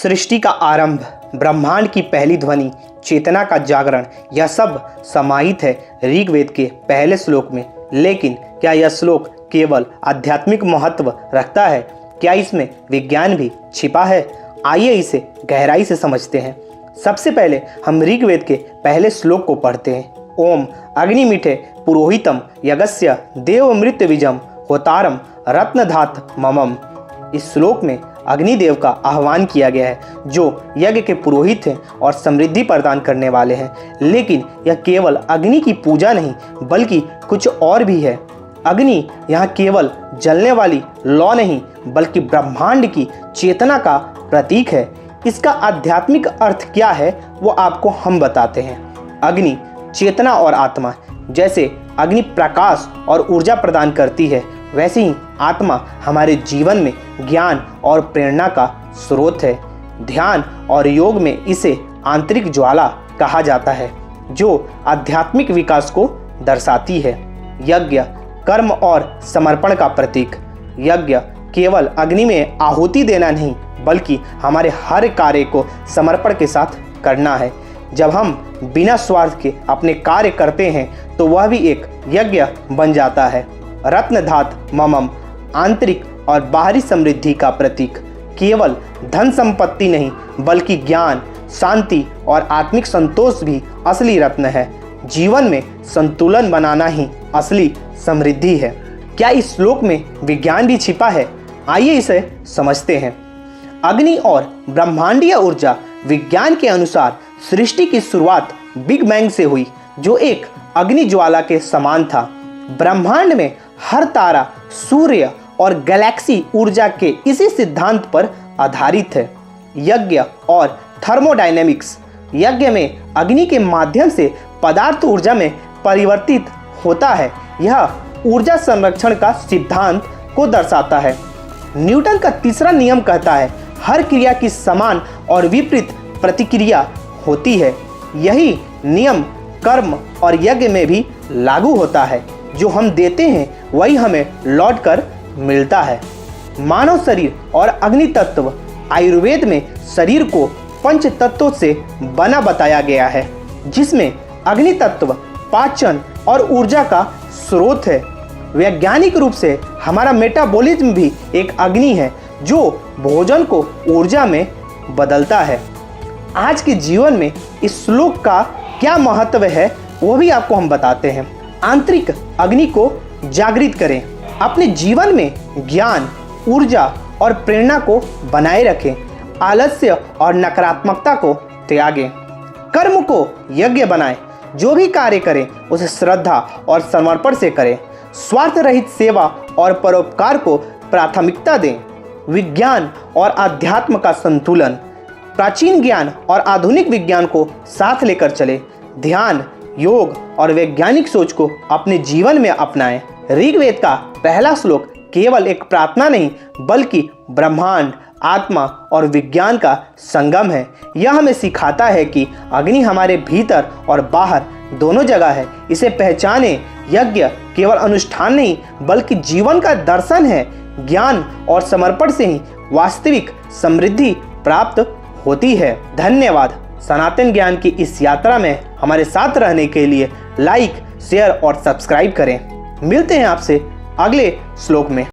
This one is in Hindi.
सृष्टि का आरंभ, ब्रह्मांड की पहली ध्वनि, चेतना का जागरण, यह सब समाहित है ऋग्वेद के पहले श्लोक में। लेकिन क्या यह श्लोक केवल आध्यात्मिक महत्व रखता है? क्या इसमें विज्ञान भी छिपा है? आइए इसे गहराई से समझते हैं। सबसे पहले हम ऋग्वेद के पहले श्लोक को पढ़ते हैं। ओम अग्निमीठे पुरोहितम यज्ञस्य देवमृत विजम होतारम रत्नधात ममम। इस श्लोक में अग्निदेव का आह्वान किया गया है, जो यज्ञ के पुरोहित हैं और समृद्धि प्रदान करने वाले हैं। लेकिन यह केवल अग्नि की पूजा नहीं, बल्कि कुछ और भी है। अग्नि यहाँ केवल जलने वाली लौ नहीं, बल्कि ब्रह्मांड की चेतना का प्रतीक है। इसका आध्यात्मिक अर्थ क्या है, वो आपको हम बताते हैं। अग्नि चेतना और आत्मा। जैसे अग्नि प्रकाश और ऊर्जा प्रदान करती है, वैसे ही आत्मा हमारे जीवन में ज्ञान और प्रेरणा का स्रोत है। ध्यान और योग में इसे आंतरिक ज्वाला कहा जाता है, जो आध्यात्मिक विकास को दर्शाती है। यज्ञ कर्म और समर्पण का प्रतीक। यज्ञ केवल अग्नि में आहुति देना नहीं, बल्कि हमारे हर कार्य को समर्पण के साथ करना है। जब हम बिना स्वार्थ के अपने कार्य करते हैं, तो वह भी एक यज्ञ बन जाता है। रत्नधात ममम, आंतरिक और बाहरी समृद्धि का प्रतीक। केवल धन संपत्ति नहीं, बल्कि ज्ञान, शांति और आत्मिक संतोष भी असली रत्न है। जीवन में संतुलन बनाना ही असली समृद्धि है। क्या इस श्लोक में विज्ञान भी छिपा है? आइए इसे समझते हैं। अग्नि और ब्रह्मांडीय ऊर्जा। विज्ञान के अनुसार सृष्टि की शुरुआत बिग बैंग से हुई, जो एक अग्नि ज्वाला के समान था। ब्रह्मांड में हर तारा, सूर्य और गैलेक्सी ऊर्जा के इसी सिद्धांत पर आधारित है। यज्ञ और थर्मोडायनेमिक्स। यज्ञ में अग्नि के माध्यम से पदार्थ ऊर्जा में परिवर्तित होता है। यह ऊर्जा संरक्षण का सिद्धांत को दर्शाता है। न्यूटन का तीसरा नियम कहता है, हर क्रिया की समान और विपरीत प्रतिक्रिया होती है। यही नियम कर्म और यज्ञ में भी लागू होता है। जो हम देते हैं, वही हमें लौट कर मिलता है। मानव शरीर और अग्नि तत्व। आयुर्वेद में शरीर को पंच तत्वों से बना बताया गया है, जिसमें अग्नि तत्व पाचन और ऊर्जा का स्रोत है। वैज्ञानिक रूप से हमारा मेटाबॉलिज्म भी एक अग्नि है, जो भोजन को ऊर्जा में बदलता है। आज के जीवन में इस श्लोक का क्या महत्व है, वो भी आपको हम बताते हैं। आंतरिक अग्नि को जागृत करें। अपने जीवन में ज्ञान, ऊर्जा और प्रेरणा को बनाए रखें। आलस्य और नकारात्मकता को त्यागें। कर्म को यज्ञ बनाएं। जो भी कार्य करें, उसे श्रद्धा और समर्पण से करें। स्वार्थ रहित सेवा और परोपकार को प्राथमिकता दें। विज्ञान और अध्यात्म का संतुलन। प्राचीन ज्ञान और आधुनिक विज्ञान को साथ लेकर चलें। ध्यान, योग और वैज्ञानिक सोच को अपने जीवन में अपनाएं। ऋग्वेद का पहला श्लोक केवल एक प्रार्थना नहीं, बल्कि ब्रह्मांड, आत्मा और विज्ञान का संगम है। यह हमें सिखाता है कि अग्नि हमारे भीतर और बाहर दोनों जगह है। इसे पहचाने। यज्ञ केवल अनुष्ठान नहीं, बल्कि जीवन का दर्शन है। ज्ञान और समर्पण से ही वास्तविक समृद्धि प्राप्त होती है। धन्यवाद। सनातन ज्ञान की इस यात्रा में हमारे साथ रहने के लिए लाइक, शेयर और सब्सक्राइब करें। मिलते हैं आपसे अगले श्लोक में।